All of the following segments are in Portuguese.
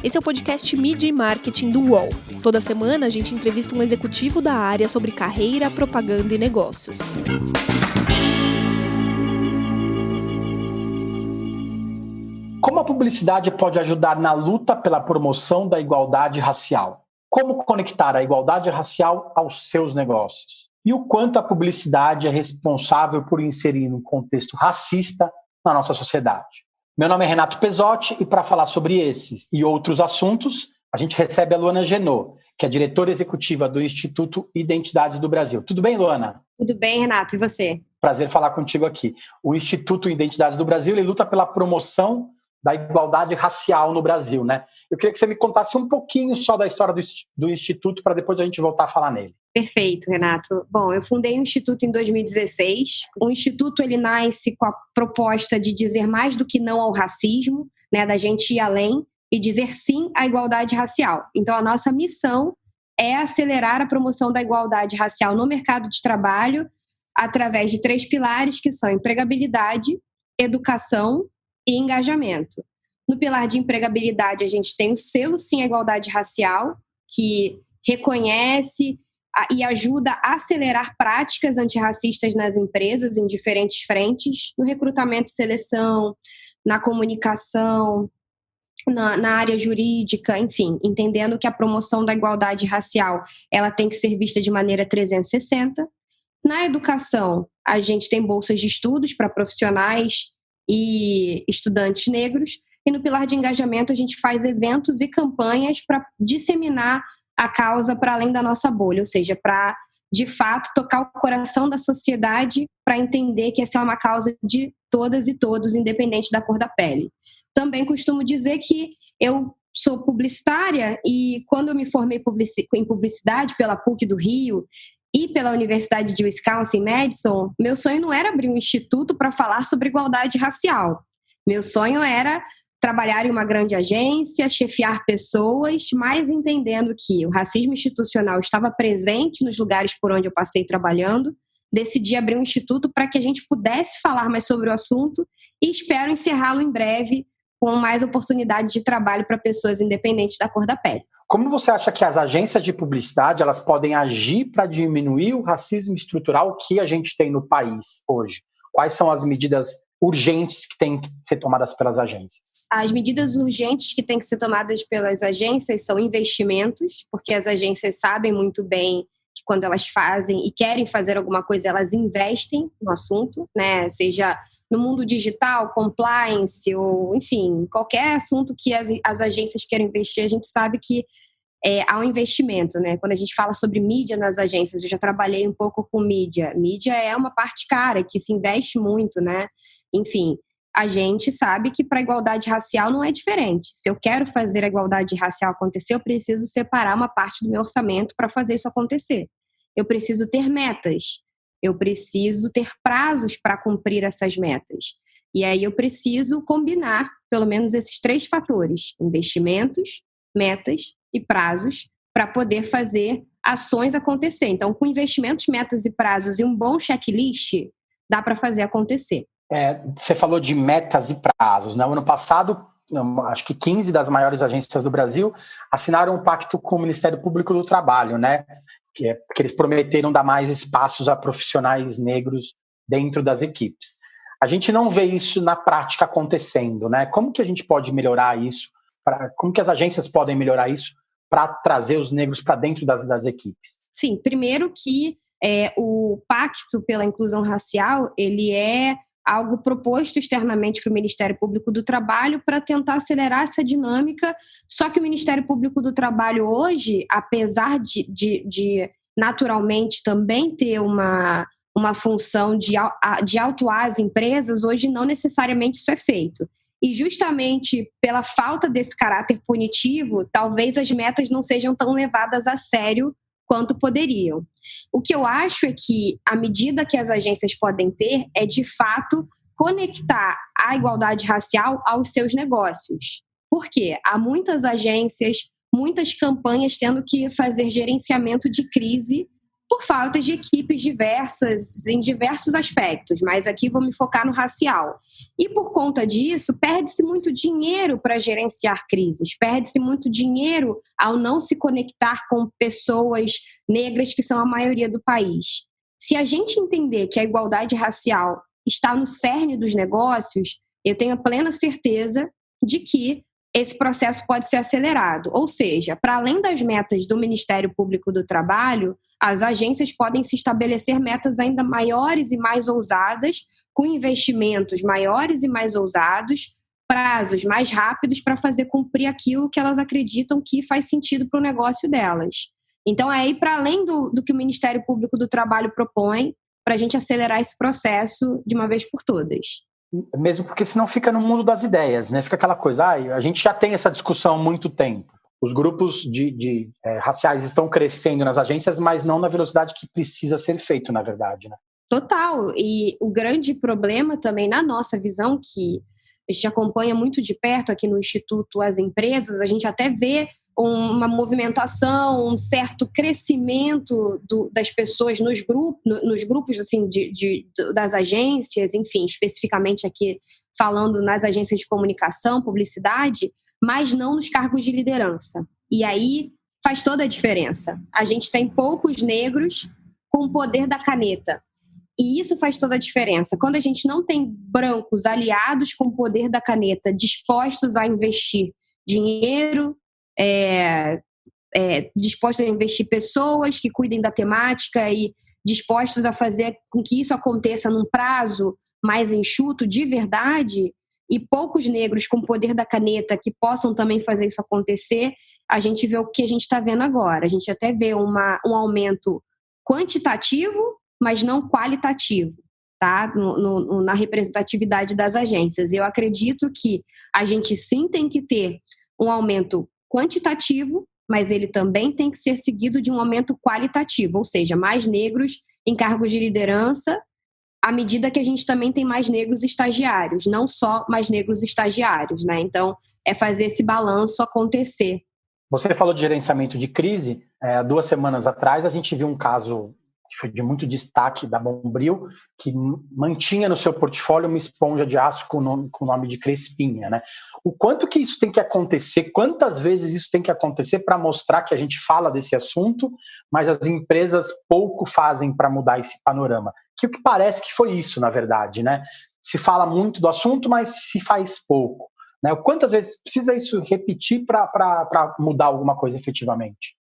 Esse é o podcast Mídia e Marketing do UOL. Toda semana a gente entrevista um executivo da área sobre carreira, propaganda e negócios. Como a publicidade pode ajudar na luta pela promoção da igualdade racial? Como conectar a igualdade racial aos seus negócios? E o quanto a publicidade é responsável por inserir um contexto racista na nossa sociedade? Meu nome é Renato Pesotti e para falar sobre esses e outros assuntos, a gente recebe a Luana Genot, que é diretora executiva do Instituto Identidades do Brasil. Tudo bem, Luana? Tudo bem, Renato. E você? Prazer falar contigo aqui. O Instituto Identidades do Brasil, ele luta pela promoção da igualdade racial no Brasil, né? Eu queria que você me contasse um pouquinho só da história do Instituto para depois a gente voltar a falar nele. Perfeito, Renato. Bom, eu fundei o Instituto em 2016. O Instituto ele nasce com a proposta de dizer mais do que não ao racismo, né, da gente ir além e dizer sim à igualdade racial. Então, a nossa missão é acelerar a promoção da igualdade racial no mercado de trabalho através de 3 pilares que são empregabilidade, educação e engajamento. No pilar de empregabilidade, a gente tem o selo Sim à Igualdade Racial, que reconhece e ajuda a acelerar práticas antirracistas nas empresas em diferentes frentes, no recrutamento e seleção, na comunicação, na área jurídica, enfim, entendendo que a promoção da igualdade racial ela tem que ser vista de maneira 360. Na educação, a gente tem bolsas de estudos para profissionais e estudantes negros, e no pilar de engajamento a gente faz eventos e campanhas para disseminar a causa para além da nossa bolha, ou seja, para, de fato, tocar o coração da sociedade para entender que essa é uma causa de todas e todos, independente da cor da pele. Também costumo dizer que eu sou publicitária e quando eu me formei em publicidade pela PUC do Rio e pela Universidade de Wisconsin-Madison, meu sonho não era abrir um instituto para falar sobre igualdade racial. Meu sonho era trabalhar em uma grande agência, chefiar pessoas, mas entendendo que o racismo institucional estava presente nos lugares por onde eu passei trabalhando, decidi abrir um instituto para que a gente pudesse falar mais sobre o assunto e espero encerrá-lo em breve com mais oportunidades de trabalho para pessoas independentes da cor da pele. Como você acha que as agências de publicidade elas podem agir para diminuir o racismo estrutural que a gente tem no país hoje? Quais são as medidas urgentes que têm que ser tomadas pelas agências? As medidas urgentes que têm que ser tomadas pelas agências são investimentos, porque as agências sabem muito bem que quando elas fazem e querem fazer alguma coisa, elas investem no assunto, né? Seja no mundo digital, compliance, ou enfim, qualquer assunto que as agências querem investir, a gente sabe que há um investimento, né? Quando a gente fala sobre mídia nas agências, eu já trabalhei um pouco com mídia. Mídia é uma parte cara, que se investe muito, né? Enfim, a gente sabe que para a igualdade racial não é diferente. Se eu quero fazer a igualdade racial acontecer, eu preciso separar uma parte do meu orçamento para fazer isso acontecer. Eu preciso ter metas. Eu preciso ter prazos para cumprir essas metas. E aí eu preciso combinar pelo menos esses 3 fatores: investimentos, metas e prazos para poder fazer ações acontecer. Então, com investimentos, metas e prazos e um bom checklist, dá para fazer acontecer. Você falou de metas e prazos, né? No ano passado, acho que 15 das maiores agências do Brasil assinaram um pacto com o Ministério Público do Trabalho, né? Que eles prometeram dar mais espaços a profissionais negros dentro das equipes. A gente não vê isso na prática acontecendo, né? Como que a gente pode melhorar isso? Como que as agências podem melhorar isso para trazer os negros para dentro das equipes? Sim, primeiro que o Pacto pela Inclusão Racial, ele é algo proposto externamente para o Ministério Público do Trabalho para tentar acelerar essa dinâmica, só que o Ministério Público do Trabalho hoje, apesar de naturalmente também ter uma função de autuar as empresas, hoje não necessariamente isso é feito. E justamente pela falta desse caráter punitivo, talvez as metas não sejam tão levadas a sério quanto poderiam. O que eu acho é que a medida que as agências podem ter é, de fato, conectar a igualdade racial aos seus negócios. Por quê? Há muitas agências, muitas campanhas tendo que fazer gerenciamento de crise por falta de equipes diversas em diversos aspectos, mas aqui vou me focar no racial. E por conta disso, perde-se muito dinheiro para gerenciar crises, perde-se muito dinheiro ao não se conectar com pessoas negras que são a maioria do país. Se a gente entender que a igualdade racial está no cerne dos negócios, eu tenho a plena certeza de que esse processo pode ser acelerado. Ou seja, para além das metas do Ministério Público do Trabalho, as agências podem se estabelecer metas ainda maiores e mais ousadas, com investimentos maiores e mais ousados, prazos mais rápidos para fazer cumprir aquilo que elas acreditam que faz sentido para o negócio delas. Então, aí, para além do que o Ministério Público do Trabalho propõe, para a gente acelerar esse processo de uma vez por todas. Mesmo porque senão fica no mundo das ideias, né? Fica aquela coisa, a gente já tem essa discussão há muito tempo. Os grupos raciais estão crescendo nas agências, mas não na velocidade que precisa ser feito, na verdade, né? Total. E o grande problema também, na nossa visão, que a gente acompanha muito de perto aqui no Instituto as empresas, a gente até vê uma movimentação, um certo crescimento das pessoas nos grupos assim, das agências, enfim, especificamente aqui falando nas agências de comunicação, publicidade, mas não nos cargos de liderança. E aí faz toda a diferença. A gente tem poucos negros com o poder da caneta. E isso faz toda a diferença. Quando a gente não tem brancos aliados com o poder da caneta, dispostos a investir dinheiro, dispostos a investir pessoas que cuidem da temática e dispostos a fazer com que isso aconteça num prazo mais enxuto, de verdade, e poucos negros com o poder da caneta que possam também fazer isso acontecer, a gente vê o que a gente está vendo agora. A gente até vê um aumento quantitativo, mas não qualitativo, tá? Na representatividade das agências. Eu acredito que a gente sim tem que ter um aumento quantitativo, mas ele também tem que ser seguido de um aumento qualitativo, ou seja, mais negros em cargos de liderança, à medida que a gente também tem mais negros estagiários, não só mais negros estagiários, né? Então, é fazer esse balanço acontecer. Você falou de gerenciamento de crise. 2 semanas atrás, a gente viu um caso que foi de muito destaque da Bombril, que mantinha no seu portfólio uma esponja de aço com o nome de Crespinha, né? O quanto que isso tem que acontecer, quantas vezes isso tem que acontecer para mostrar que a gente fala desse assunto, mas as empresas pouco fazem para mudar esse panorama? Que o que parece que foi isso, na verdade, né? Se fala muito do assunto, mas se faz pouco, né? Quantas vezes precisa isso repetir para mudar alguma coisa efetivamente?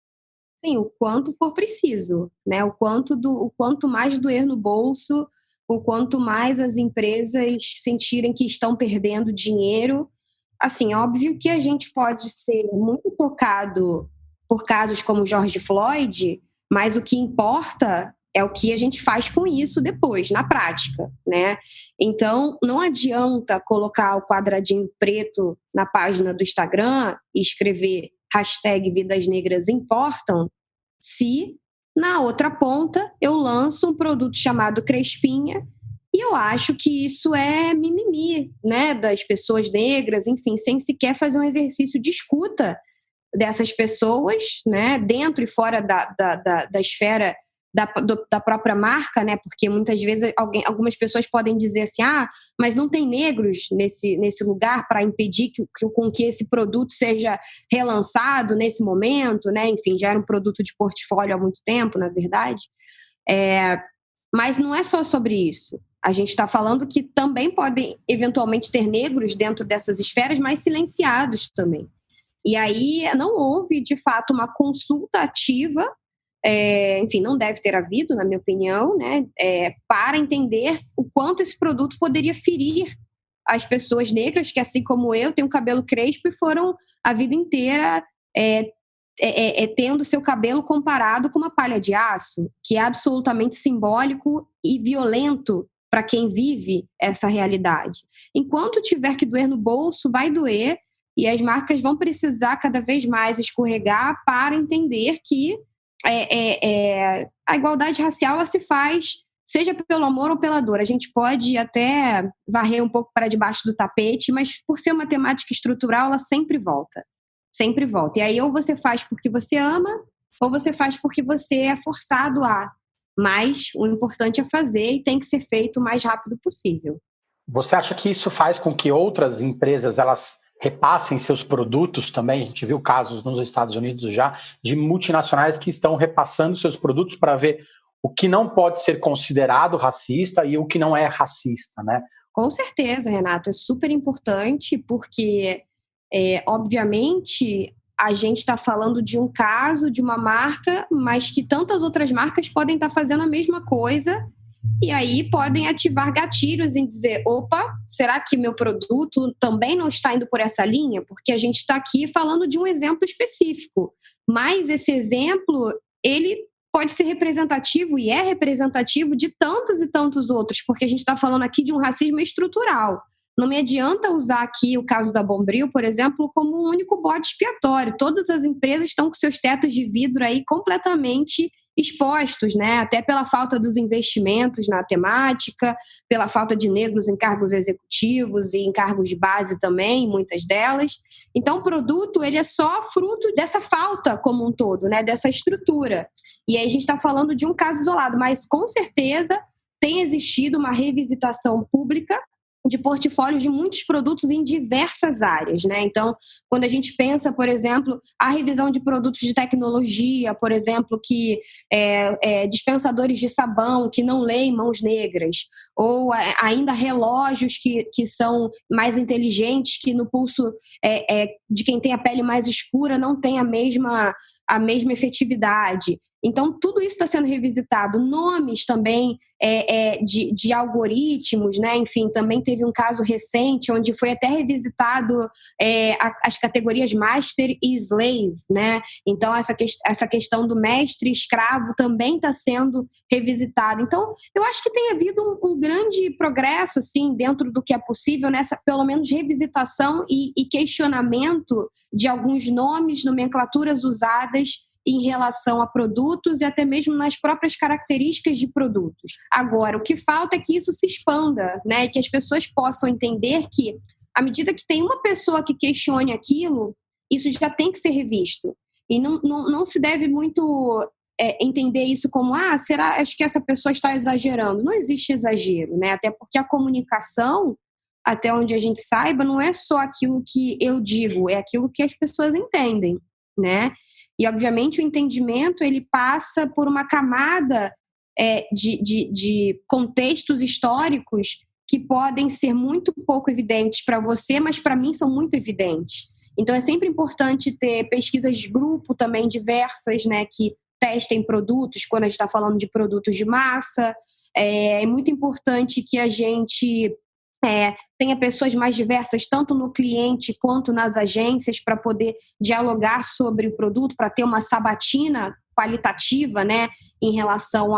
Sim, o quanto for preciso, né? O quanto mais doer no bolso, o quanto mais as empresas sentirem que estão perdendo dinheiro. Assim, óbvio que a gente pode ser muito tocado por casos como George Floyd, mas o que importa é o que a gente faz com isso depois, na prática, né? Então, não adianta colocar o quadradinho preto na página do Instagram e escrever #Vidas Negras Importam, se na outra ponta eu lanço um produto chamado Crespinha e eu acho que isso é mimimi, né, das pessoas negras, enfim, sem sequer fazer um exercício de escuta dessas pessoas, né, dentro e fora da esfera da própria marca, né? Porque muitas vezes algumas pessoas podem dizer assim, mas não tem negros nesse lugar para impedir com que esse produto seja relançado nesse momento, né? Enfim, já era um produto de portfólio há muito tempo, na verdade. Mas não é só sobre isso. A gente está falando que também podem eventualmente ter negros dentro dessas esferas, mas silenciados também. E aí não houve, de fato, uma consulta ativa, enfim, não deve ter havido, na minha opinião, né, para entender o quanto esse produto poderia ferir as pessoas negras que, assim como eu, têm o cabelo crespo e foram a vida inteira tendo seu cabelo comparado com uma palha de aço, que é absolutamente simbólico e violento para quem vive essa realidade. Enquanto tiver que doer no bolso, vai doer, e as marcas vão precisar cada vez mais escorregar para entender que a igualdade racial ela se faz, seja pelo amor ou pela dor. A gente pode até varrer um pouco para debaixo do tapete, mas por ser uma temática estrutural, ela sempre volta. Sempre volta. E aí ou você faz porque você ama, ou você faz porque você é forçado a. Mas o importante é fazer e tem que ser feito o mais rápido possível. Você acha que isso faz com que outras empresas elas repassem seus produtos também? A gente viu casos nos Estados Unidos já de multinacionais que estão repassando seus produtos para ver o que não pode ser considerado racista e o que não é racista, né? Com certeza, Renato, é super importante porque, obviamente, a gente está falando de um caso, de uma marca, mas que tantas outras marcas podem estar fazendo a mesma coisa e aí podem ativar gatilhos em dizer, opa, será que meu produto também não está indo por essa linha? Porque a gente está aqui falando de um exemplo específico, mas esse exemplo, ele pode ser representativo e é representativo de tantos e tantos outros, porque a gente está falando aqui de um racismo estrutural. Não me adianta usar aqui o caso da Bombril, por exemplo, como um único bode expiatório. Todas as empresas estão com seus tetos de vidro aí completamente expostos, né? Até pela falta dos investimentos na temática, pela falta de negros em cargos executivos e em cargos de base também, muitas delas. Então, o produto ele é só fruto dessa falta como um todo, né? Dessa estrutura. E aí a gente está falando de um caso isolado, mas com certeza tem existido uma revisitação pública de portfólios de muitos produtos em diversas áreas, né? Então, quando a gente pensa, por exemplo, a revisão de produtos de tecnologia, por exemplo, que dispensadores de sabão que não leem mãos negras, ou ainda relógios que são mais inteligentes, que no pulso de quem tem a pele mais escura não tem a mesma efetividade. Então, tudo isso está sendo revisitado. Nomes também de algoritmos, né? Enfim, também teve um caso recente onde foi até revisitado as categorias Master e Slave, né? Então, essa questão do mestre e escravo também está sendo revisitada. Então, eu acho que tem havido um grande progresso, assim, dentro do que é possível nessa, pelo menos, revisitação e questionamento de alguns nomes, nomenclaturas usadas em relação a produtos e até mesmo nas próprias características de produtos. Agora, o que falta é que isso se expanda, né? Que as pessoas possam entender que, à medida que tem uma pessoa que questione aquilo, isso já tem que ser revisto. E não se deve muito entender isso como, acho que essa pessoa está exagerando. Não existe exagero, né? Até porque a comunicação, até onde a gente saiba, não é só aquilo que eu digo, é aquilo que as pessoas entendem, né? E, obviamente, o entendimento ele passa por uma camada de contextos históricos que podem ser muito pouco evidentes para você, mas para mim são muito evidentes. Então, é sempre importante ter pesquisas de grupo também diversas, né, que testem produtos, quando a gente está falando de produtos de massa. É muito importante que a gente tenha pessoas mais diversas, tanto no cliente quanto nas agências, para poder dialogar sobre o produto, para ter uma sabatina qualitativa, né, em relação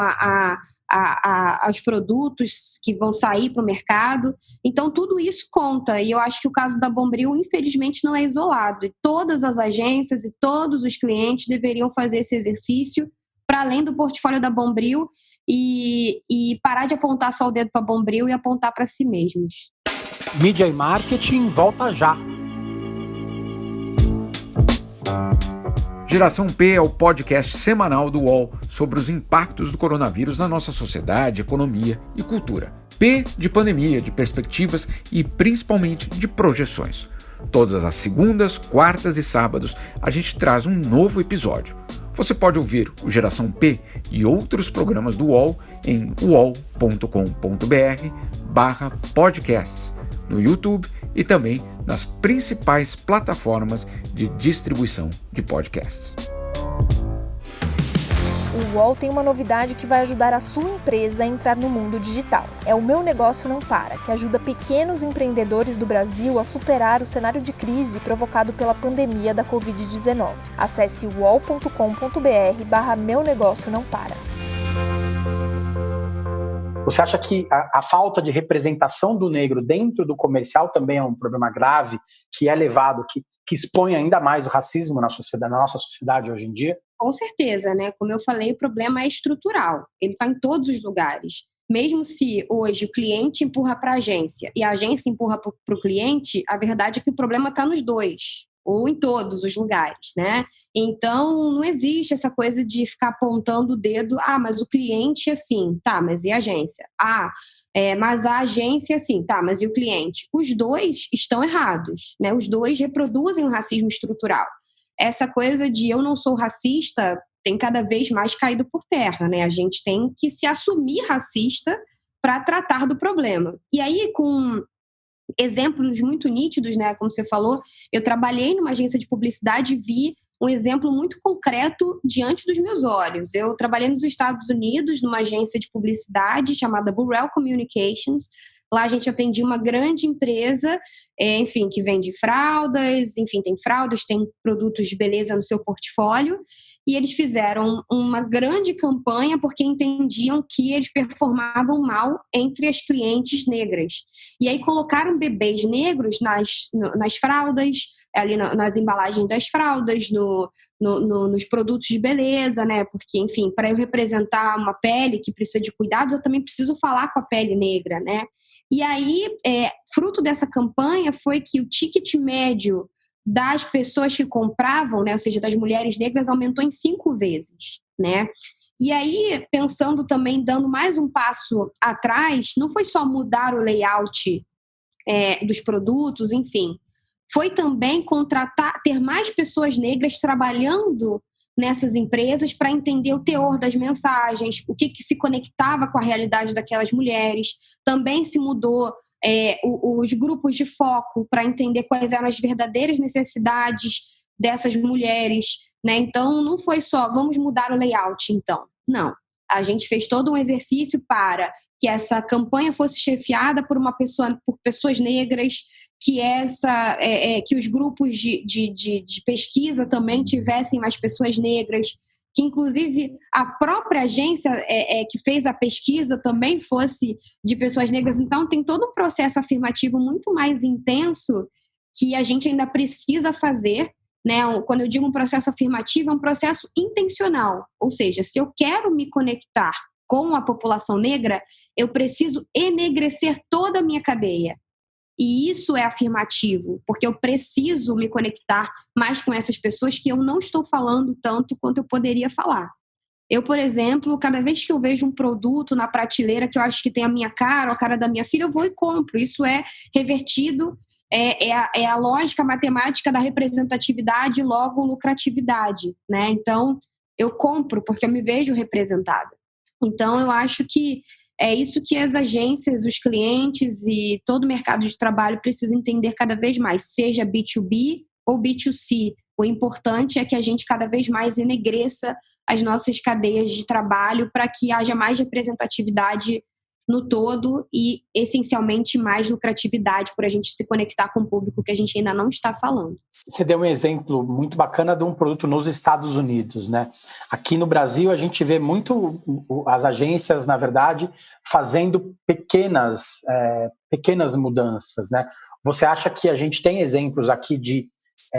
aos produtos que vão sair para o mercado. Então, tudo isso conta. E eu acho que o caso da Bombril, infelizmente, não é isolado. E todas as agências e todos os clientes deveriam fazer esse exercício para além do portfólio da Bombril e parar de apontar só o dedo para a Bombril e apontar para si mesmos. Mídia e Marketing volta já. Geração P é o podcast semanal do UOL sobre os impactos do coronavírus na nossa sociedade, economia e cultura. P de pandemia, de perspectivas e principalmente de projeções. Todas as segundas, quartas e sábados a gente traz um novo episódio. Você pode ouvir o Geração P e outros programas do UOL em uol.com.br/podcasts, no YouTube e também nas principais plataformas de distribuição de podcasts. O UOL tem uma novidade que vai ajudar a sua empresa a entrar no mundo digital. É o Meu Negócio Não Para, que ajuda pequenos empreendedores do Brasil a superar o cenário de crise provocado pela pandemia da Covid-19. Acesse uol.com.br/Meu Negócio Não Para. Você acha que a falta de representação do negro dentro do comercial também é um problema grave, que é levado, que expõe ainda mais o racismo na nossa sociedade hoje em dia? Com certeza, né? Como eu falei, o problema é estrutural. Ele está em todos os lugares. Mesmo se hoje o cliente empurra para a agência e a agência empurra para o cliente, a verdade é que o problema está nos dois. ou em todos os lugares, né? Então, não existe essa coisa de ficar apontando o dedo, mas o cliente é assim, tá, mas e a agência? Mas a agência é assim, tá, mas e o cliente? Os dois estão errados, né? Os dois reproduzem o racismo estrutural. Essa coisa de eu não sou racista tem cada vez mais caído por terra, né? A gente tem que se assumir racista para tratar do problema. E aí, com exemplos muito nítidos, né? Como você falou, eu trabalhei numa agência de publicidade e vi um exemplo muito concreto diante dos meus olhos. Eu trabalhei nos Estados Unidos numa agência de publicidade chamada Burrell Communications. Lá a gente atendia uma grande empresa, enfim, que vende fraldas, enfim, tem fraldas, tem produtos de beleza no seu portfólio, e eles fizeram uma grande campanha porque entendiam que eles performavam mal entre as clientes negras. E aí colocaram bebês negros nas fraldas, ali nas embalagens das fraldas, nos produtos de beleza, né? Porque, enfim, para eu representar uma pele que precisa de cuidados, eu também preciso falar com a pele negra, né? E aí, fruto dessa campanha foi que o ticket médio das pessoas que compravam, né, ou seja, das mulheres negras, aumentou em 5 vezes, né? E aí, pensando também, dando mais um passo atrás, não foi só mudar o layout dos produtos, enfim, foi também ter mais pessoas negras trabalhando nessas empresas para entender o teor das mensagens, o que se conectava com a realidade daquelas mulheres. Também se mudou os grupos de foco para entender quais eram as verdadeiras necessidades dessas mulheres, né? Então, não foi só, vamos mudar o layout, então. Não. A gente fez todo um exercício para que essa campanha fosse chefiada por pessoas negras, que os grupos de pesquisa também tivessem mais pessoas negras, que inclusive a própria agência que fez a pesquisa também fosse de pessoas negras. Então tem todo um processo afirmativo muito mais intenso que a gente ainda precisa fazer, né? Quando eu digo um processo afirmativo, é um processo intencional, ou seja, se eu quero me conectar com a população negra, eu preciso enegrecer toda a minha cadeia. E isso é afirmativo, porque eu preciso me conectar mais com essas pessoas que eu não estou falando tanto quanto eu poderia falar. Eu, por exemplo, cada vez que eu vejo um produto na prateleira que eu acho que tem a minha cara ou a cara da minha filha, eu vou e compro. Isso é revertido, é a lógica matemática da representatividade, logo lucratividade, né? Então, eu compro porque eu me vejo representada. Então, eu acho que é isso que as agências, os clientes e todo o mercado de trabalho precisam entender cada vez mais, seja B2B ou B2C. O importante é que a gente cada vez mais enegreça as nossas cadeias de trabalho para que haja mais representatividade no todo e, essencialmente, mais lucratividade por a gente se conectar com o público que a gente ainda não está falando. Você deu um exemplo muito bacana de um produto nos Estados Unidos, né? Aqui no Brasil, a gente vê muito as agências, na verdade, fazendo pequenas mudanças, né? Você acha que a gente tem exemplos aqui de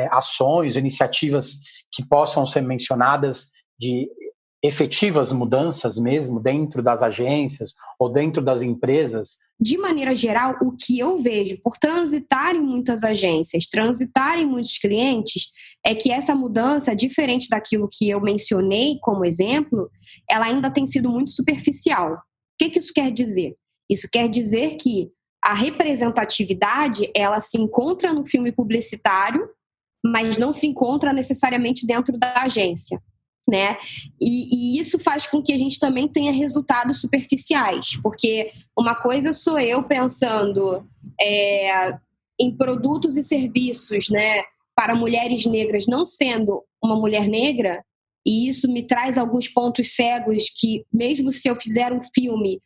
ações, iniciativas que possam ser mencionadas de efetivas mudanças mesmo dentro das agências ou dentro das empresas? De maneira geral, o que eu vejo por transitar em muitas agências, transitar em muitos clientes, é que essa mudança, diferente daquilo que eu mencionei como exemplo, ela ainda tem sido muito superficial. O que isso quer dizer? Isso quer dizer que a representatividade, ela se encontra no filme publicitário, mas não se encontra necessariamente dentro da agência, né? E isso faz com que a gente também tenha resultados superficiais, porque uma coisa sou eu pensando em produtos e serviços, né, para mulheres negras, não sendo uma mulher negra, e isso me traz alguns pontos cegos que, mesmo se eu fizer um filme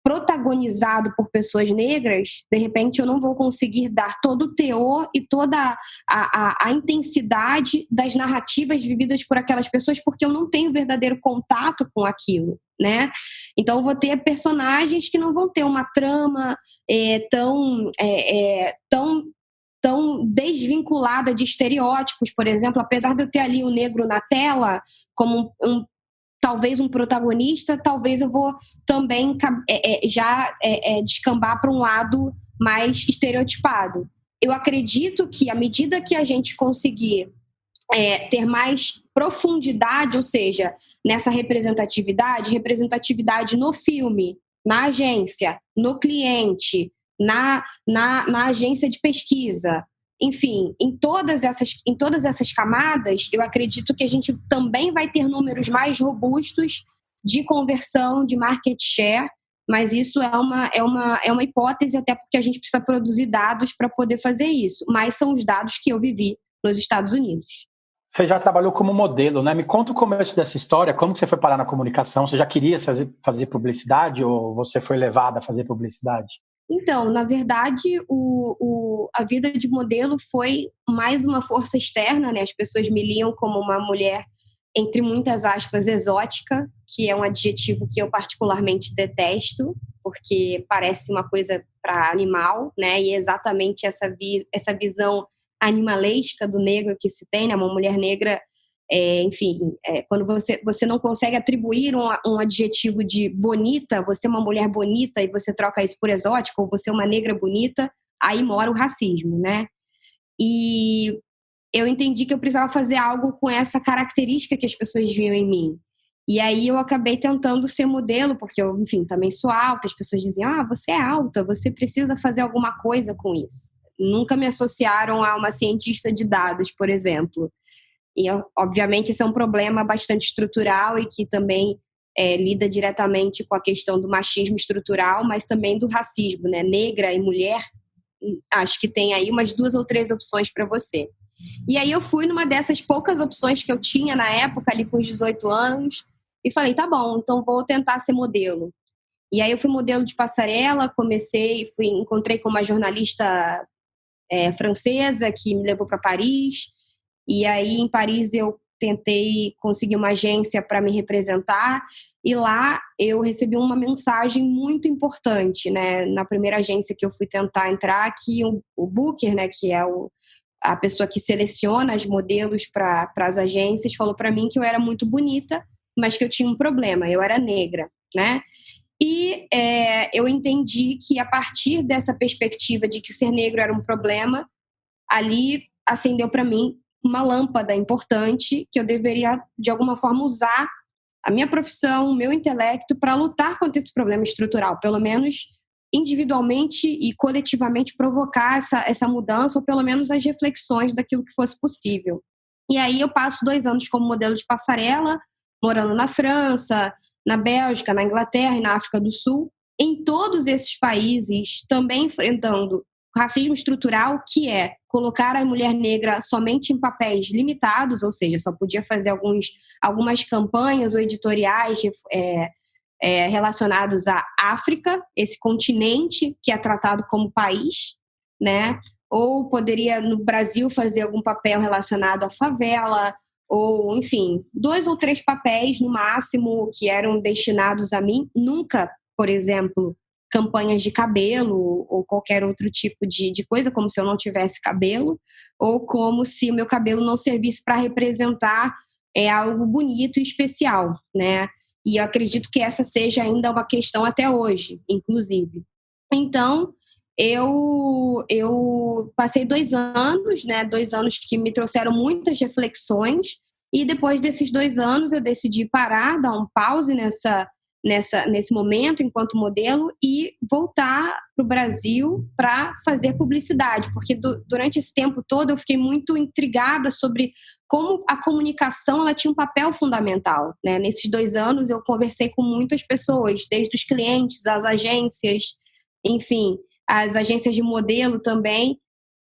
protagonizado por pessoas negras, de repente eu não vou conseguir dar todo o teor e toda a intensidade das narrativas vividas por aquelas pessoas, porque eu não tenho verdadeiro contato com aquilo, né? Então eu vou ter personagens que não vão ter uma trama tão desvinculada de estereótipos, por exemplo, apesar de eu ter ali o negro na tela como talvez um protagonista, talvez eu vou também descambar para um lado mais estereotipado. eu acredito que à medida que a gente conseguir ter mais profundidade, ou seja, nessa representatividade no filme, na agência, no cliente, na agência de pesquisa, enfim, em todas essas camadas, eu acredito que a gente também vai ter números mais robustos de conversão, de market share, mas isso é uma hipótese, até porque a gente precisa produzir dados para poder fazer isso, mas são os dados que eu vivi nos Estados Unidos. Você já trabalhou como modelo, né? Me conta o começo dessa história, como que você foi parar na comunicação? Você já queria fazer publicidade ou você foi levada a fazer publicidade? Então, na verdade, a vida de modelo foi mais uma força externa, né? As pessoas me liam como uma mulher, entre muitas aspas, exótica, que é um adjetivo que eu particularmente detesto, porque parece uma coisa para animal, né? E é exatamente essa visão animalesca do negro que se tem, né? Uma mulher negra, quando você não consegue atribuir um adjetivo de bonita, você é uma mulher bonita e você troca isso por exótica, ou você é uma negra bonita, aí mora o racismo, né? E eu entendi que eu precisava fazer algo com essa característica que as pessoas viam em mim. E aí eu acabei tentando ser modelo, porque eu, enfim, também sou alta, as pessoas diziam, você é alta, você precisa fazer alguma coisa com isso. Nunca me associaram a uma cientista de dados, por exemplo. E, obviamente, esse é um problema bastante estrutural e que também lida diretamente com a questão do machismo estrutural, mas também do racismo, né? Negra e mulher, acho que tem aí umas 2 ou 3 opções para você. E aí eu fui numa dessas poucas opções que eu tinha na época, ali com os 18 anos, e falei, tá bom, então vou tentar ser modelo. E aí eu fui modelo de passarela, encontrei com uma jornalista francesa que me levou para Paris, e aí em Paris eu tentei conseguir uma agência para me representar, e lá eu recebi uma mensagem muito importante, né? Na primeira agência que eu fui tentar entrar, que o Booker, né, que é a pessoa que seleciona os modelos para as agências, falou para mim que eu era muito bonita, mas que eu tinha um problema, eu era negra, né? E eu entendi que a partir dessa perspectiva de que ser negro era um problema, ali acendeu para mim uma lâmpada importante que eu deveria, de alguma forma, usar a minha profissão, o meu intelecto para lutar contra esse problema estrutural, pelo menos individualmente e coletivamente provocar essa mudança, ou pelo menos as reflexões daquilo que fosse possível. E aí eu passo 2 anos como modelo de passarela, morando na França, na Bélgica, na Inglaterra e na África do Sul, em todos esses países também enfrentando racismo estrutural, que é colocar a mulher negra somente em papéis limitados, ou seja, só podia fazer algumas campanhas ou editoriais relacionados à África, esse continente que é tratado como país, né? Ou poderia, no Brasil, fazer algum papel relacionado à favela, ou, enfim, 2 ou 3 papéis, no máximo, que eram destinados a mim. Nunca, por exemplo, campanhas de cabelo ou qualquer outro tipo de coisa, como se eu não tivesse cabelo, ou como se o meu cabelo não servisse para representar algo bonito e especial, né? E eu acredito que essa seja ainda uma questão até hoje, inclusive. Então, eu passei 2 anos, né? 2 anos que me trouxeram muitas reflexões, e depois desses 2 anos eu decidi parar, dar um pause nesse momento enquanto modelo e voltar para o Brasil para fazer publicidade, porque durante esse tempo todo eu fiquei muito intrigada sobre como a comunicação ela tinha um papel fundamental, né? Nesses 2 anos eu conversei com muitas pessoas, desde os clientes, as agências, enfim, as agências de modelo também,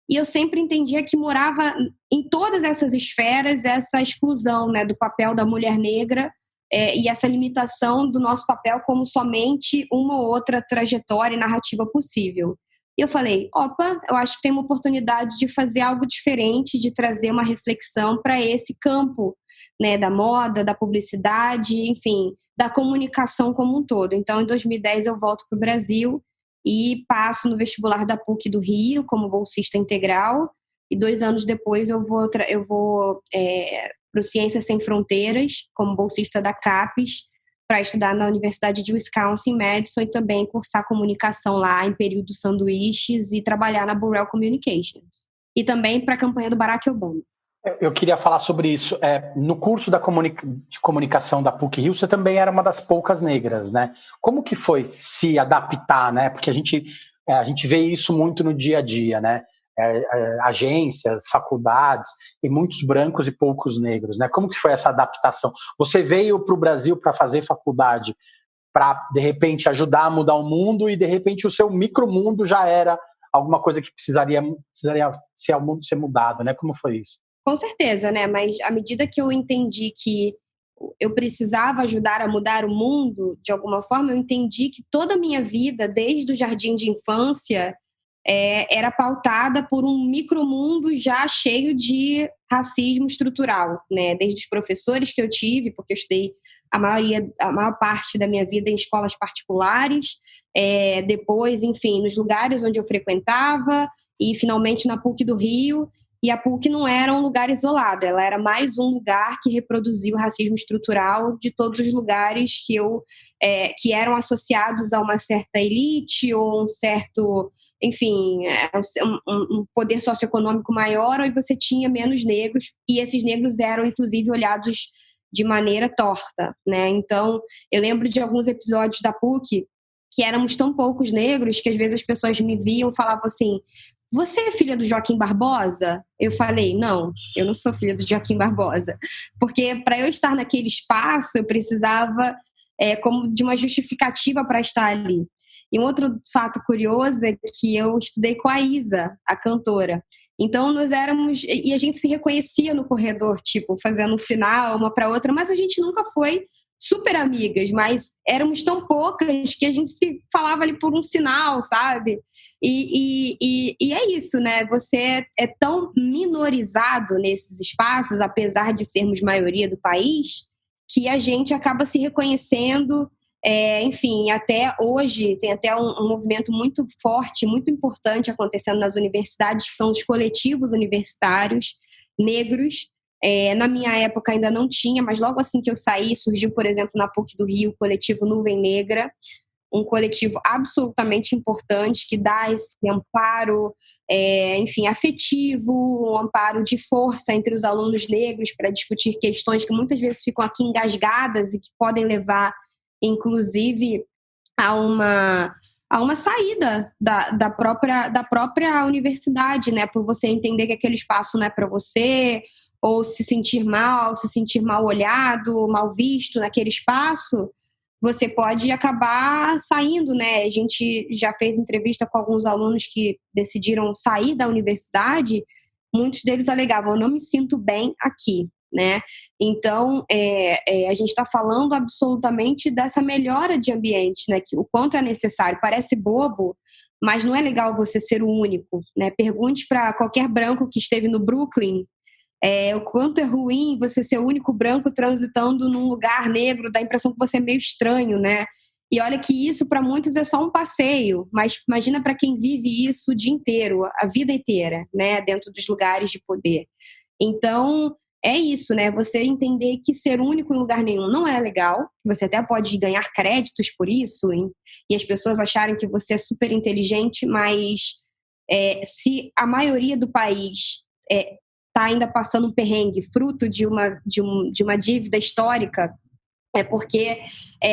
e eu sempre entendia que morava em todas essas esferas essa exclusão, né, do papel da mulher negra e essa limitação do nosso papel como somente uma ou outra trajetória e narrativa possível. E eu falei, eu acho que tem uma oportunidade de fazer algo diferente, de trazer uma reflexão para esse campo, né, da moda, da publicidade, enfim, da comunicação como um todo. Então, em 2010 eu volto para o Brasil e passo no vestibular da PUC do Rio como bolsista integral, e 2 anos depois eu vou para o Ciências Sem Fronteiras como bolsista da CAPES, para estudar na Universidade de Wisconsin-Madison e também cursar comunicação lá em período sanduíches e trabalhar na Burrell Communications. E também para a campanha do Barack Obama. Eu queria falar sobre isso. No curso de comunicação da PUC-Rio, você também era uma das poucas negras, né? Como que foi se adaptar, né? Porque a gente vê isso muito no dia a dia, né? Agências, faculdades, tem muitos brancos e poucos negros, né? Como que foi essa adaptação? Você veio para o Brasil para fazer faculdade, para, de repente, ajudar a mudar o mundo e, de repente, o seu micromundo já era alguma coisa que precisaria ser mudado, né? Como foi isso? Com certeza, né? Mas à medida que eu entendi que eu precisava ajudar a mudar o mundo, de alguma forma, eu entendi que toda a minha vida, desde o jardim de infância, era pautada por um micromundo já cheio de racismo estrutural, né? Desde os professores que eu tive, porque eu estudei a maior parte da minha vida em escolas particulares, depois, enfim, nos lugares onde eu frequentava e, finalmente, na PUC do Rio. E a PUC não era um lugar isolado, ela era mais um lugar que reproduzia o racismo estrutural de todos os lugares que eram associados a uma certa elite ou um certo, enfim, um poder socioeconômico maior, onde você tinha menos negros, e esses negros eram, inclusive, olhados de maneira torta, né? Então, eu lembro de alguns episódios da PUC que éramos tão poucos negros que às vezes as pessoas me viam e falavam assim: você é filha do Joaquim Barbosa? Eu falei, não, eu não sou filha do Joaquim Barbosa. Porque para eu estar naquele espaço, eu precisava como de uma justificativa para estar ali. E um outro fato curioso é que eu estudei com a Isa, a cantora. Então nós éramos, e a gente se reconhecia no corredor, tipo, fazendo um sinal uma para outra, mas a gente nunca foi super amigas, mas éramos tão poucas que a gente se falava ali por um sinal, sabe? E é isso, né? Você é tão minorizado nesses espaços, apesar de sermos maioria do país, que a gente acaba se reconhecendo. Enfim, até hoje tem até um movimento muito forte, muito importante acontecendo nas universidades, que são os coletivos universitários negros. Na minha época ainda não tinha, mas logo assim que eu saí, surgiu, por exemplo, na PUC do Rio, o coletivo Nuvem Negra, um coletivo absolutamente importante que dá esse amparo, enfim, afetivo, um amparo de força entre os alunos negros para discutir questões que muitas vezes ficam aqui engasgadas e que podem levar, inclusive, a uma saída da própria universidade, né? Por você entender que aquele espaço não é para você, ou se sentir mal olhado, mal visto naquele espaço, você pode acabar saindo, né? A gente já fez entrevista com alguns alunos que decidiram sair da universidade, muitos deles alegavam, eu não me sinto bem aqui, né? Então, a gente está falando absolutamente dessa melhora de ambiente, né? Que o quanto é necessário. Parece bobo, mas não é legal você ser o único, né? Pergunte para qualquer branco que esteve no Brooklyn o quanto é ruim você ser o único branco transitando num lugar negro, dá a impressão que você é meio estranho, né? E olha que isso para muitos é só um passeio, mas imagina para quem vive isso o dia inteiro, a vida inteira, né? Dentro dos lugares de poder. Então, é isso, né? Você entender que ser único em lugar nenhum não é legal, você até pode ganhar créditos por isso, e as pessoas acharem que você é super inteligente, mas se a maioria do país está ainda passando um perrengue, fruto de uma dívida histórica, é porque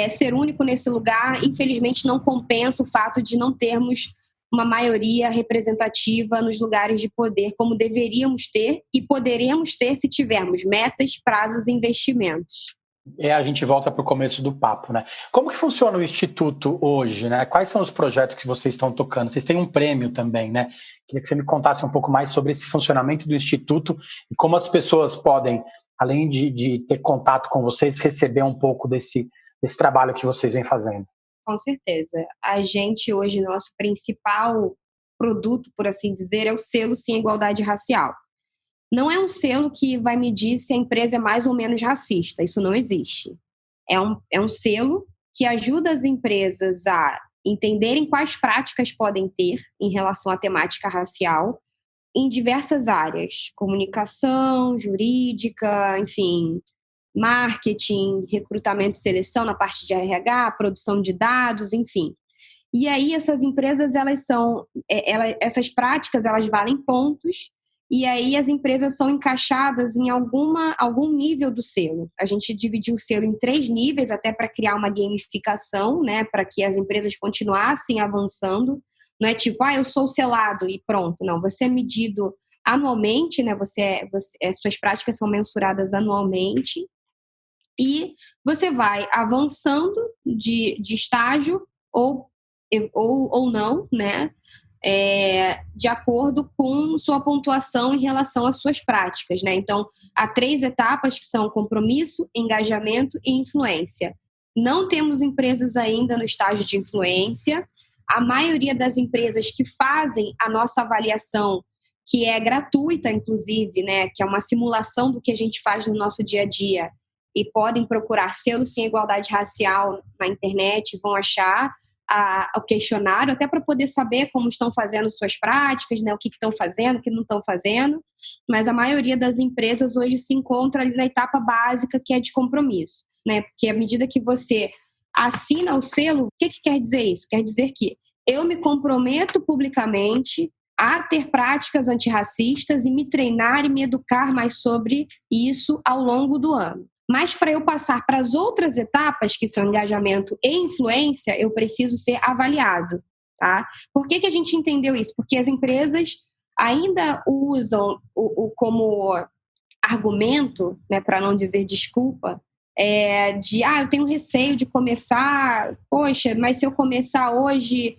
ser único nesse lugar, infelizmente, não compensa o fato de não termos uma maioria representativa nos lugares de poder, como deveríamos ter e poderemos ter se tivermos metas, prazos e investimentos. A gente volta para o começo do papo, né? Como que funciona o Instituto hoje, né? Quais são os projetos que vocês estão tocando? Vocês têm um prêmio também, né? Queria que você me contasse um pouco mais sobre esse funcionamento do Instituto e como as pessoas podem, além de ter contato com vocês, receber um pouco desse trabalho que vocês vêm fazendo. Com certeza. A gente hoje, nosso principal produto, por assim dizer, é o selo Sim à Igualdade Racial. Não é um selo que vai medir se a empresa é mais ou menos racista, isso não existe. É um selo que ajuda as empresas a entenderem quais práticas podem ter em relação à temática racial em diversas áreas, comunicação, jurídica, enfim, marketing, recrutamento e seleção na parte de RH, produção de dados, enfim. E aí essas empresas, essas práticas, elas valem pontos, e aí as empresas são encaixadas em algum nível do selo. A gente dividiu o selo em 3 níveis, até para criar uma gamificação, né, para que as empresas continuassem avançando. Não é tipo, eu sou selado e pronto. Não, você é medido anualmente, né, suas práticas são mensuradas anualmente, e você vai avançando de estágio ou não, né? De acordo com sua pontuação em relação às suas práticas, né? Então, há 3 etapas que são compromisso, engajamento e influência. Não temos empresas ainda no estágio de influência. A maioria das empresas que fazem a nossa avaliação, que é gratuita, inclusive, né? Que é uma simulação do que a gente faz no nosso dia a dia, e podem procurar selo sem igualdade racial na internet, vão achar o questionário, até para poder saber como estão fazendo suas práticas, né, o que estão fazendo, o que não estão fazendo. Mas a maioria das empresas hoje se encontra ali na etapa básica, que é de compromisso, né? Porque à medida que você assina o selo, o que quer dizer isso? Quer dizer que eu me comprometo publicamente a ter práticas antirracistas e me treinar e me educar mais sobre isso ao longo do ano. Mas para eu passar para as outras etapas, que são engajamento e influência, eu preciso ser avaliado, tá? Por que a gente entendeu isso? Porque as empresas ainda usam como argumento, né, para não dizer desculpa, eu tenho receio de começar, poxa, mas se eu começar hoje,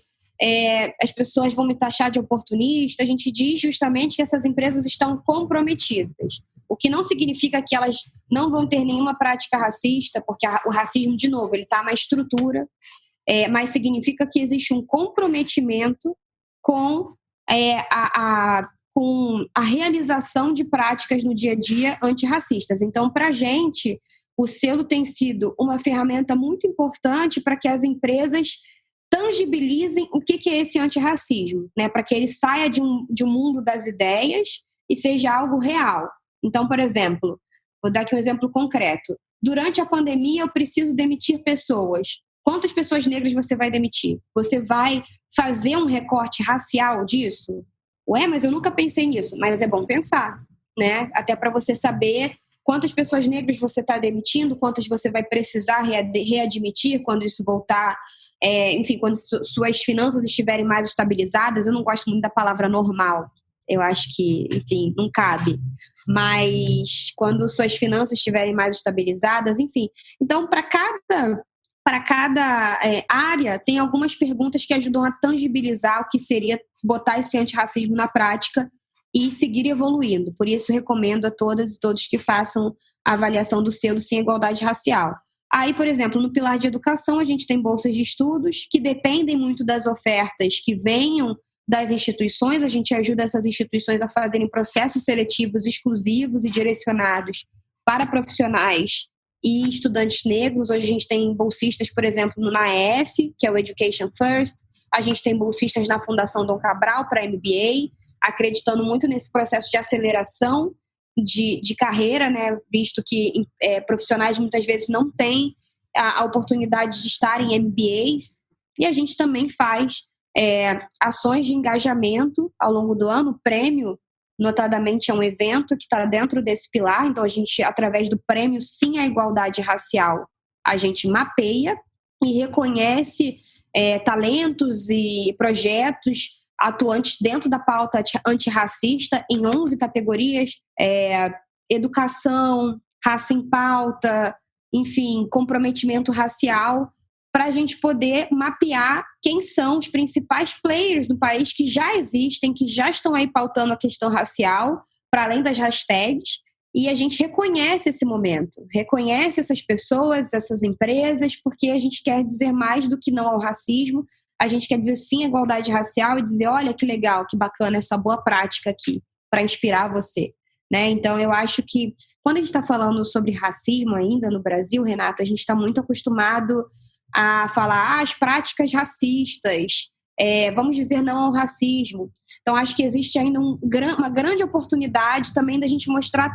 as pessoas vão me taxar de oportunista. A gente diz justamente que essas empresas estão comprometidas. O que não significa que elas não vão ter nenhuma prática racista, porque o racismo, de novo, ele está na estrutura, mas significa que existe um comprometimento com a realização de práticas no dia a dia antirracistas. Então, para a gente, o selo tem sido uma ferramenta muito importante para que as empresas tangibilizem o que é esse antirracismo, né? Para que ele saia de um mundo das ideias e seja algo real. Então, por exemplo, vou dar aqui um exemplo concreto. Durante a pandemia, eu preciso demitir pessoas. Quantas pessoas negras você vai demitir? Você vai fazer um recorte racial disso? Mas eu nunca pensei nisso. Mas é bom pensar, né? Até para você saber quantas pessoas negras você está demitindo, quantas você vai precisar readmitir quando isso voltar, quando suas finanças estiverem mais estabilizadas. Eu não gosto muito da palavra normal. Eu acho que, enfim, não cabe. Mas quando suas finanças estiverem mais estabilizadas, enfim. Então, para cada área, tem algumas perguntas que ajudam a tangibilizar o que seria botar esse antirracismo na prática e seguir evoluindo. Por isso, recomendo a todas e todos que façam a avaliação do selo sem igualdade racial. Aí, por exemplo, no pilar de educação, a gente tem bolsas de estudos que dependem muito das ofertas que venham das instituições. A gente ajuda essas instituições a fazerem processos seletivos exclusivos e direcionados para profissionais e estudantes negros. Hoje a gente tem bolsistas, por exemplo, no NAEF, que é o Education First. A gente tem bolsistas na Fundação Dom Cabral para MBA, acreditando muito nesse processo de aceleração de carreira, né? Visto que profissionais muitas vezes não têm a oportunidade de estar em MBAs. E a gente também faz ações de engajamento ao longo do ano. O prêmio, notadamente, é um evento que está dentro desse pilar. Então, a gente, através do prêmio Sim à Igualdade Racial, a gente mapeia e reconhece talentos e projetos atuantes dentro da pauta antirracista em 11 categorias: educação, raça em pauta, enfim, comprometimento racial, para a gente poder mapear quem são os principais players no país que já existem, que já estão aí pautando a questão racial, para além das hashtags, e a gente reconhece esse momento, reconhece essas pessoas, essas empresas, porque a gente quer dizer mais do que não ao racismo. A gente quer dizer sim à igualdade racial e dizer, olha que legal, que bacana essa boa prática aqui, para inspirar você, né? Então, eu acho que quando a gente está falando sobre racismo ainda no Brasil, Renata, a gente está muito acostumado a falar as práticas racistas, vamos dizer não ao racismo. Então, acho que existe ainda uma grande oportunidade também da gente mostrar,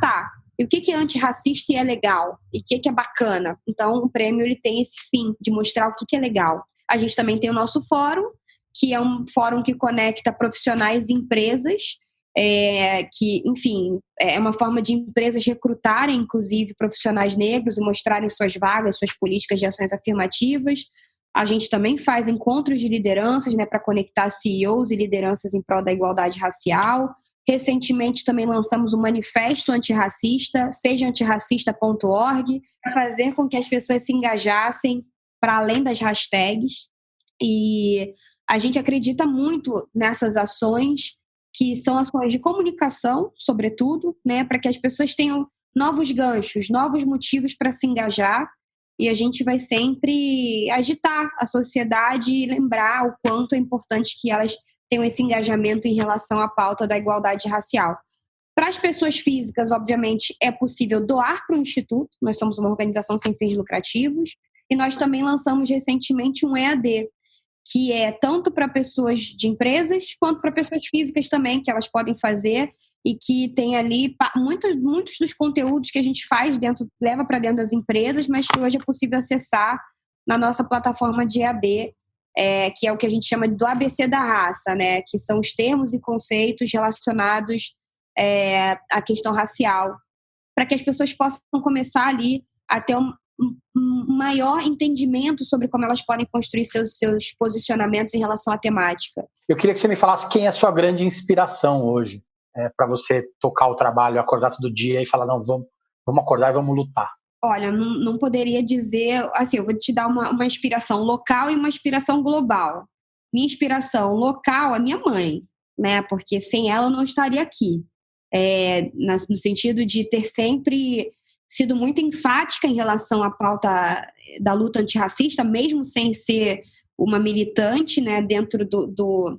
E o que é antirracista e é legal? E o que é bacana? Então, o prêmio ele tem esse fim de mostrar o que é legal. A gente também tem o nosso fórum, que é um fórum que conecta profissionais e empresas, que, enfim, é uma forma de empresas recrutarem, inclusive, profissionais negros e mostrarem suas vagas, suas políticas de ações afirmativas. A gente também faz encontros de lideranças, né, para conectar CEOs e lideranças em prol da igualdade racial. Recentemente também lançamos um manifesto antirracista, sejaantirracista.org, para fazer com que as pessoas se engajassem para além das hashtags. E a gente acredita muito nessas ações, que são ações de comunicação, sobretudo, né, para que as pessoas tenham novos ganchos, novos motivos para se engajar. E a gente vai sempre agitar a sociedade e lembrar o quanto é importante que elas tenham esse engajamento em relação à pauta da igualdade racial. Para as pessoas físicas, obviamente, é possível doar para o Instituto. Nós somos uma organização sem fins lucrativos. E nós também lançamos recentemente um EAD, que é tanto para pessoas de empresas quanto para pessoas físicas também, que elas podem fazer e que tem ali muitos dos conteúdos que a gente faz leva para dentro das empresas, mas que hoje é possível acessar na nossa plataforma de EAD, que é o que a gente chama do ABC da raça, né? Que são os termos e conceitos relacionados à questão racial, para que as pessoas possam começar ali a ter um maior entendimento sobre como elas podem construir seus posicionamentos em relação à temática. Eu queria que você me falasse quem é a sua grande inspiração hoje, para você tocar o trabalho, acordar todo dia e falar, não, vamos acordar e vamos lutar. Olha, não poderia dizer, assim, eu vou te dar uma inspiração local e uma inspiração global. Minha inspiração local é minha mãe, né? Porque sem ela eu não estaria aqui. No sentido de ter sempre sido muito enfática em relação à pauta da luta antirracista, mesmo sem ser uma militante, né? Dentro do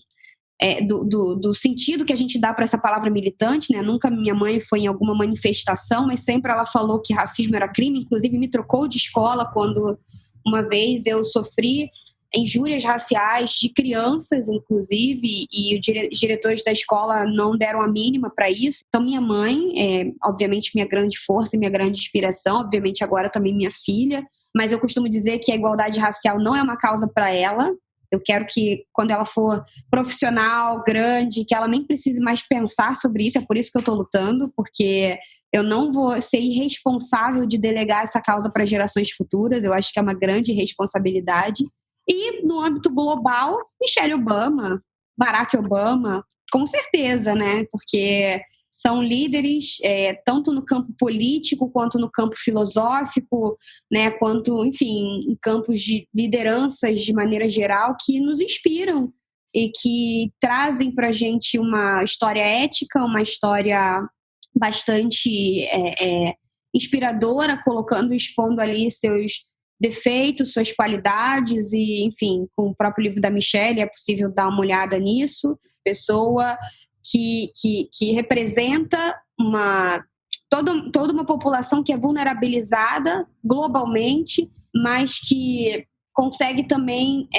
sentido que a gente dá para essa palavra militante, né? Nunca minha mãe foi em alguma manifestação, mas sempre ela falou que racismo era crime, inclusive me trocou de escola quando uma vez eu sofri injúrias raciais de crianças, inclusive, e os diretores da escola não deram a mínima para isso. Então minha mãe é, obviamente, minha grande força e minha grande inspiração, obviamente agora também minha filha, mas eu costumo dizer que a igualdade racial não é uma causa para ela. Eu quero que, quando ela for profissional, grande, que ela nem precise mais pensar sobre isso. É por isso que eu estou lutando, porque eu não vou ser irresponsável de delegar essa causa para gerações futuras. Eu acho que é uma grande responsabilidade. E, no âmbito global, Michelle Obama, Barack Obama, com certeza, né? Porque são líderes tanto no campo político quanto no campo filosófico, né, quanto, enfim, em campos de lideranças de maneira geral, que nos inspiram e que trazem para a gente uma história ética, uma história bastante inspiradora, expondo ali seus defeitos, suas qualidades e, enfim, com o próprio livro da Michelle é possível dar uma olhada nisso. Pessoa que representa toda uma população que é vulnerabilizada globalmente, mas que consegue também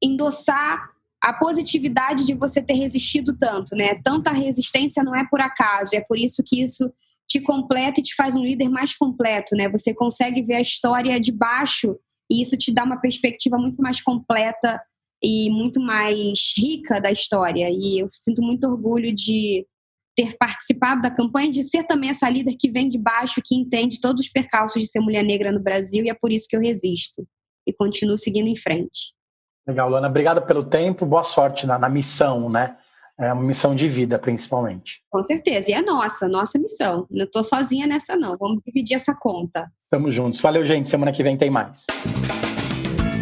endossar a positividade de você ter resistido tanto, né? Tanta resistência não é por acaso, é por isso que isso te completa e te faz um líder mais completo, né? Você consegue ver a história de baixo e isso te dá uma perspectiva muito mais completa e muito mais rica da história. E eu sinto muito orgulho de ter participado da campanha, de ser também essa líder que vem de baixo, que entende todos os percalços de ser mulher negra no Brasil, e é por isso que eu resisto e continuo seguindo em frente. Legal, Luana. Obrigada pelo tempo. Boa sorte na missão, né? É uma missão de vida, principalmente. Com certeza. E é nossa missão. Não estou sozinha nessa, não. Vamos dividir essa conta. Tamo juntos. Valeu, gente. Semana que vem tem mais.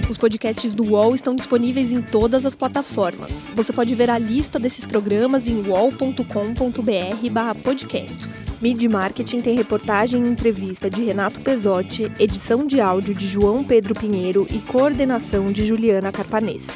Os podcasts do UOL estão disponíveis em todas as plataformas. Você pode ver a lista desses programas em uol.com.br/podcasts. Mid Marketing tem reportagem e entrevista de Renato Pesotti, edição de áudio de João Pedro Pinheiro e coordenação de Juliana Carpanês.